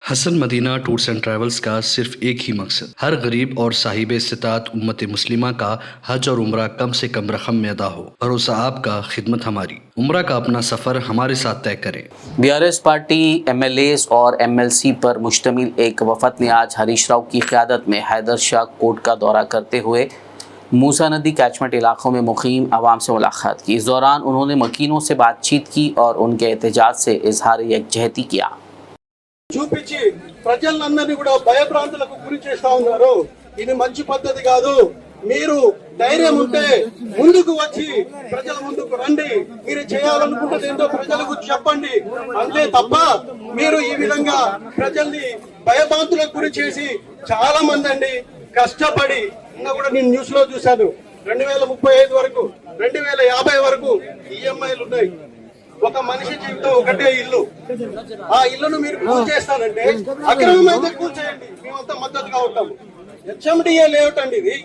Hasan Madina tours and travels का सिर्फ एक ही मकसद, हर गरीब और साहिब इस्तिताअत उम्मत मुस्लिमा का हज और उम्रा कम से कम रकम में अदा हो। भरोसा आपका, खिदमत हमारी। उम्रा का अपना सफ़र हमारे साथ तय करें। बीआरएस पार्टी एमएलएस और एमएलसी पर मुश्तमिल एक वफद ने आज हरीश राव की क़यादत में हैदर शाह कोट का दौरा करते हुए मूसा नदी कैचमेंट इलाकों में मुकीम आवाम से मुलाकात की। इस दौरान उन्होंने मकीनों से बातचीत की और उनके एहतजाज से इजहार यकजहती किया। చూపించి ప్రజలందరినీ కూడా భయభ్రాంతులకు గురి చేస్తా ఉన్నారు। ఇది మంచి పద్ధతి కాదు। మీరు ధైర్యం ఉంటే ముందుకు వచ్చి ప్రజల ముందుకు రండి। మీరు చేయాలనుకుంటే ఏంటో ప్రజలకు చెప్పండి। అంతే తప్ప మీరు ఈ విధంగా ప్రజల్ని భయభ్రాంతులకు గురి చేసి చాలా మంది అండి కష్టపడి ఇంకా కూడా నేను న్యూస్ లో చూశాను 2035 వరకు 2050 వరకు ఈఎంఐలు ఉన్నాయి। ఒక మనిషి జీవితం ఒకటే ఇల్లు। ఆ ఇల్లును మీరు కూల్చేస్తానంటే అక్రమమైతే కూల్చేయండి, మేమంతా మద్దతుగా ఉంటాము। హెచ్ఎండిఏ లేఅవుట్ అండి ఇది,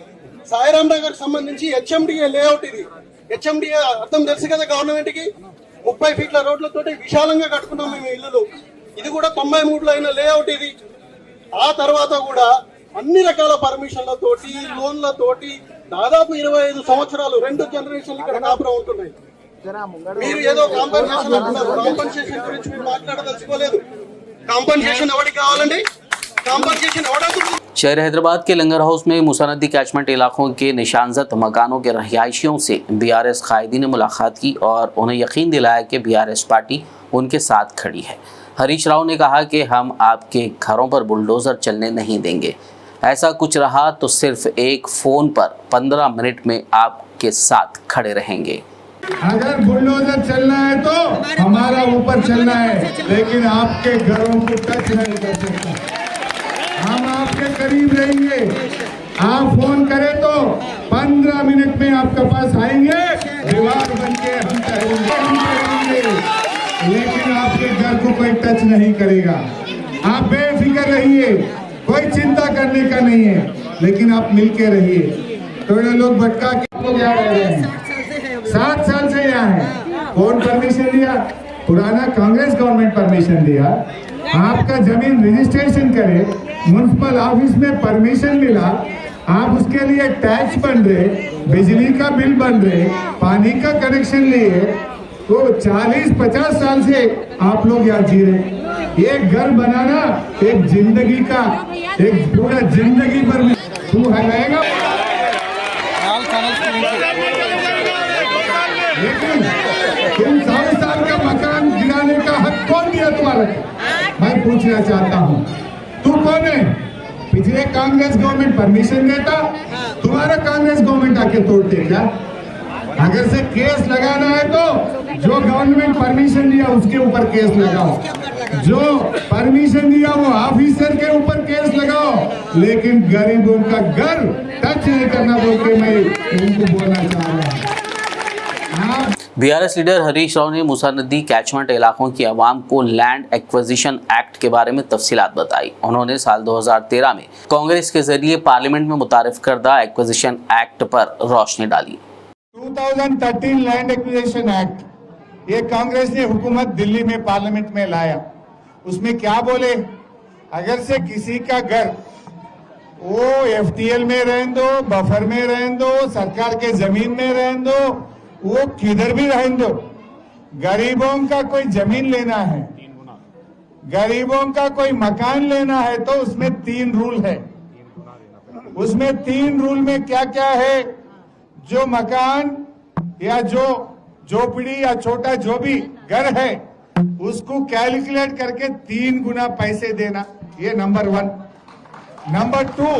సాయిరాం నగర్ సంబంధించి హెచ్ఎండిఏ లేఅవుట్ ఇది। హెచ్ఎండిఏ అర్థం తెలుసు కదా గవర్నమెంట్ కి। 30 ఫీట్ల రోడ్లతోటి విశాలంగా కట్టుకున్నాం మేము ఇల్లులు। ఇది కూడా 93లో అయిన లేఅవుట్ ఇది। ఆ తర్వాత కూడా అన్ని రకాల పర్మిషన్లతోటి లోన్లతోటి దాదాపు 25 సంవత్సరాలు 2 జనరేషన్లు ఇక్కడ కాపురం ఉంటున్నాయి। మీరు ఏదో కాంపెన్సేషన్ అంటున్నారు, కాంపెన్సేషన్ గురించి మీరు మాట్లాడదలుచుకోలేదు। కాంపెన్సేషన్ ఎవరికి కావాలండి? కాంపెన్సేషన్ ఎవరికి? शहर हैदराबाद के लंगर हाउस में मूसा नदी कैचमेंट इलाकों के निशानजद मकानों के रहायशियों से बीआरएस कायदी ने मुलाकात की और उन्हें यकीन दिलाया कि बीआरएस पार्टी उनके साथ खड़ी है। हरीश राव ने कहा कि हम आपके घरों पर बुलडोजर चलने नहीं देंगे। ऐसा कुछ रहा तो सिर्फ एक फ़ोन पर 15 मिनट में आपके साथ खड़े रहेंगे। अगर बुलडोजर चलना है तो हमारा ऊपर चलना है, लेकिन आपके घरों को टच नहीं कर सकता। हम आपके करीब रहेंगे। आप फोन करें तो 15 मिनट में आपके पास आएंगे, दीवार बन के हम करेंगे, लेकिन आपके घर को कोई टच नहीं करेगा। आप बेफिक्र रहिए, कोई चिंता करने का नहीं है, लेकिन आप मिलके रहिए। थोड़े लोग भटका के लोग यहाँ रह रहे हैं, 7 साल से यहाँ है। कौन परमिशन दिया? पुराना कांग्रेस गवर्नमेंट परमिशन दिया। आपका जमीन रजिस्ट्रेशन करे, म्युनिसिपल ऑफिस में परमिशन मिला, आप उसके लिए टैक्स बन रहे, बिजली का बिल बन रहे, पानी का कनेक्शन लिए, तो 40-50 साल से आप लोग यहाँ जी रहे। एक घर बनाना एक जिंदगी का, एक पूरा जिंदगी पर तू हलाएगा। लेकिन तुम 100 साल का मकान गिराने का हक कौन दिया तुम्हारा? मैं पूछना चाहता हूँ, तू कौन है? पिछले कांग्रेस गवर्नमेंट परमिशन देता, तुम्हारा कांग्रेस गवर्नमेंट आके तोड़ते क्या? अगर से केस लगाना है तो जो गवर्नमेंट परमिशन दिया उसके ऊपर केस लगाओ, जो परमिशन दिया वो ऑफिसर के ऊपर केस लगाओ, लेकिन गरीबों का घर टच नहीं करना बोल के मैं उनको बोलना चाह रहा हूँ। बीआरएस लीडर हरीश राव ने मूसा नदी कैचमेंट इलाकों की आवाम को लैंड एक्विजिशन एक्ट के बारे में तफसीलात बताई। उन्होंने साल 2013 में कांग्रेस के जरिए पार्लियामेंट में मुतारिफ करदा एक्विजिशन एक्ट पर रोशनी डाली। 2013 लैंड एक्विजिशन एक्ट, ये कांग्रेस ने हुकूमत दिल्ली में पार्लियामेंट में लाया। उसमें क्या बोले? अगर से किसी का घर वो एफटीएल में रहने दो, बफर में रहने दो, सरकार के जमीन में रहने दो, वो किधर भी रहने दो, गरीबों का कोई जमीन लेना है, गरीबों का कोई मकान लेना है तो उसमें 3 रूल है। उसमें 3 रूल में क्या क्या है? जो मकान या जो झोपड़ी या छोटा जो भी घर है उसको कैलकुलेट करके 3 गुना पैसे देना, ये नंबर 1। नंबर 2,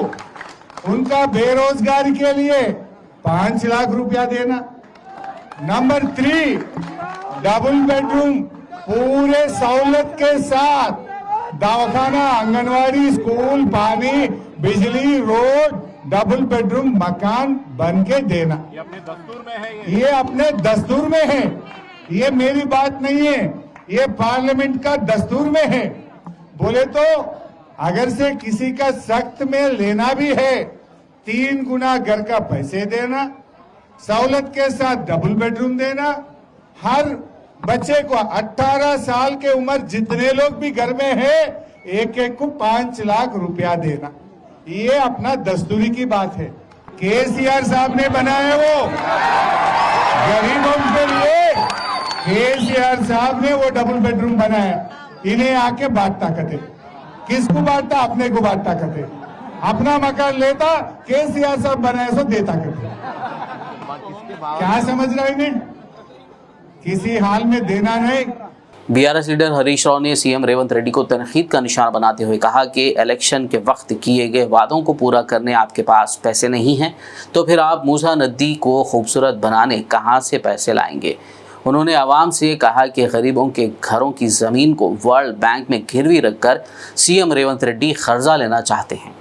उनका बेरोजगारी के लिए 5 लाख रुपया देना। नंबर 3, डबल बेडरूम पूरे सहूलत के साथ, दवाखाना, आंगनवाड़ी, स्कूल, पानी, बिजली, रोड, डबल बेडरूम मकान बन के देना। ये अपने दस्तूर में है। ये अपने दस्तूर में है, ये मेरी बात नहीं है, ये पार्लियामेंट का दस्तूर में है। बोले तो अगर से किसी का सख्त में लेना भी है 3 गुना घर का पैसे देना, सहूलत के साथ डबल बेडरूम देना। हर बच्चे को 18 साल के उम्र जितने लोग भी घर में है एक एक को 5 लाख रुपया देना, ये अपना दस्तूरी की बात है। केसीआर साहब ने बनाया वो गरीबों के लिए, केसीआर साहब ने वो डबल बेडरूम बनाया। इन्हें आके बांटता कहते, किसको बांटता? अपने को बांटता कहते। अपना मकान लेता, केसीआर साहब बनाया सो देता कहते। क्या समझ रहा है इन्हें? किसी हाल में देना नहीं। बीआरएस लीडर हरीश राव ने सीएम रेवंत रेड्डी को तनकीद का निशाना बनाते हुए कहा कि इलेक्शन के वक्त किए गए वादों को पूरा करने आपके पास पैसे नहीं हैं, तो फिर आप मूसा नदी को खूबसूरत बनाने कहां से पैसे लाएंगे। उन्होंने आवाम से कहा कि गरीबों के घरों की ज़मीन को वर्ल्ड बैंक में गिरवी रखकर सीएम रेवंत रेड्डी कर्जा लेना चाहते हैं।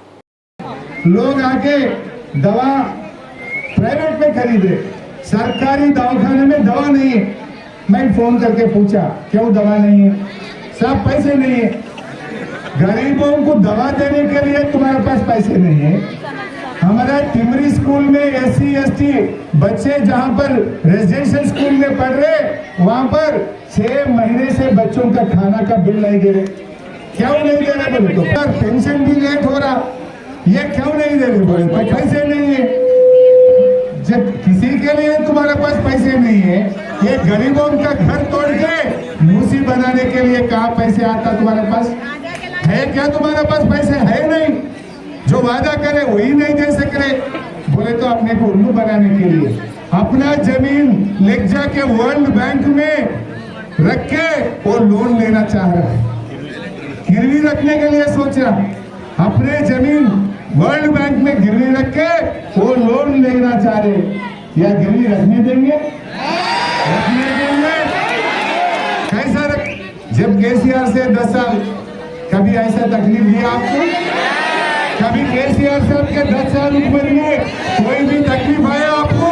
लोग आके दवा प्राइवेट में खरीदे, सरकारी दवाखाने में दवा नहीं है। मैं फोन करके पूछा क्यों दवा नहीं है? सब पैसे नहीं है। गरीबों को दवा देने के लिए तुम्हारे पास पैसे नहीं है। हमारा टिमरी स्कूल में SC ST बच्चे जहां पर रेजिडेंशियल स्कूल में पढ़ रहे, वहां पर 6 महीने से बच्चों का खाना का बिल नहीं दे रहे। क्यों नहीं दे रहे बोले तो पेंशन भी लेट हो रहा, ये क्यों नहीं दे रहे बोले तो पैसे नहीं है। जब किसी के लिए तुम्हारे पास पैसे नहीं है, ये गरीबों का घर तोड़ के मूसी बनाने के लिए कहाँ पैसे आता तुम्हारे पास है? क्या तुम्हारे पास पैसे है नहीं? जो वादा करे वही नहीं दे सक रहे बोले तो अपने को उल्लू बनाने के लिए अपना जमीन ले जाके वर्ल्ड बैंक में रख के वो लोन लेना चाह रहा है, गिरवी रखने के लिए सोच रहा। अपने जमीन वर्ल्ड बैंक में गिरवी रख के वो लोन लेना चाह रहे। या गिरवी रखने देंगे? रखने देंगे? कैसा रख? जब केसीआर से 10 साल कभी ऐसा तकलीफ दिया आपको? कभी केसीआर साहब के 10 साल उम्र में कोई भी तकलीफ आया आपको?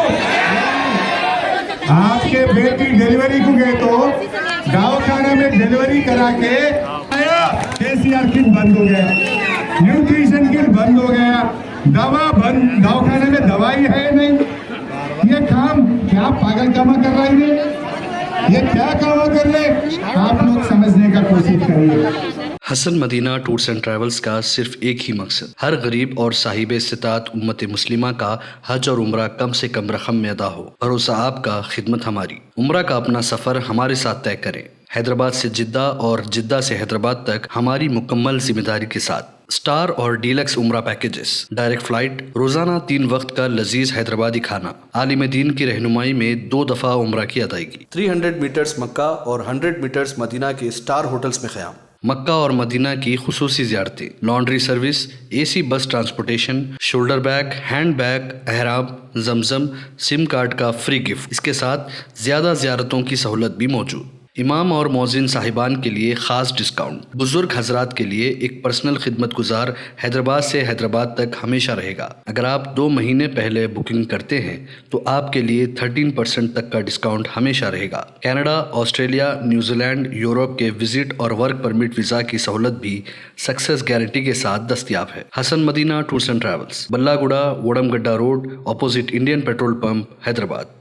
आपके बेटी डिलीवरी को गए तो दवाखाना में डिलीवरी करा के आया, केसीआर किट बंद हो गया, न्यूट्रिशन किट बंद हो गया, दवा बंद, दवाखाने में दवाई है नहीं। ये काम क्या पागल कामा कर रहा है? ये क्या कामा कर रहे? आप लोग समझने का कोशिश करिए। Hasan Madina tours and travels का सिर्फ एक ही मकसद, हर गरीब और साहिब इस्तिताअत उम्मत मुस्लिमा का हज और उम्रा कम से कम रकम में अदा हो। भरोसा आपका, खिदमत हमारी। उम्रा का अपना सफ़र हमारे साथ तय करें। हैदराबाद से जिद्दा और जिद्दा से हैदराबाद तक हमारी मुकम्मल जिम्मेदारी के साथ। स्टार और डीलक्स उम्रा पैकेजेस, डायरेक्ट फ्लाइट, रोजाना 3 वक्त का लजीज हैदराबादी खाना, आलिम दीन की रहनुमाई में 2 दफ़ा उम्रा की अदायगी, 300 मीटर्स मक्का और 100 मीटर्स मदीना के स्टार होटल्स में क़याम, मक्का और मदीना की खुसूसी ज़ियारतें, laundry service, AC bus transportation, shoulder bag, hand bag, अहराम, जमजम, सिम कार्ड का फ्री गिफ्ट। इसके साथ ज़्यादा ज़ियारतों की सहूलत भी मौजूद। इमाम और मौज़िन साहिबान के लिए ख़ास डिस्काउंट। बुजुर्ग हजरात के लिए एक पर्सनल खिदमत गुजार हैदराबाद से हैदराबाद तक हमेशा रहेगा। अगर आप 2 महीने पहले बुकिंग करते हैं तो आपके लिए 13% तक का डिस्काउंट हमेशा रहेगा। कनाडा, ऑस्ट्रेलिया, न्यूजीलैंड, यूरोप के विजिट और वर्क परमिट वीज़ा की सहूलत भी सक्सेस गारंटी के साथ दस्तियाब है। Hasan Madina tours and travels, Ballaguda, Vodamgadda road, opposite Indian petrol pump, Hyderabad.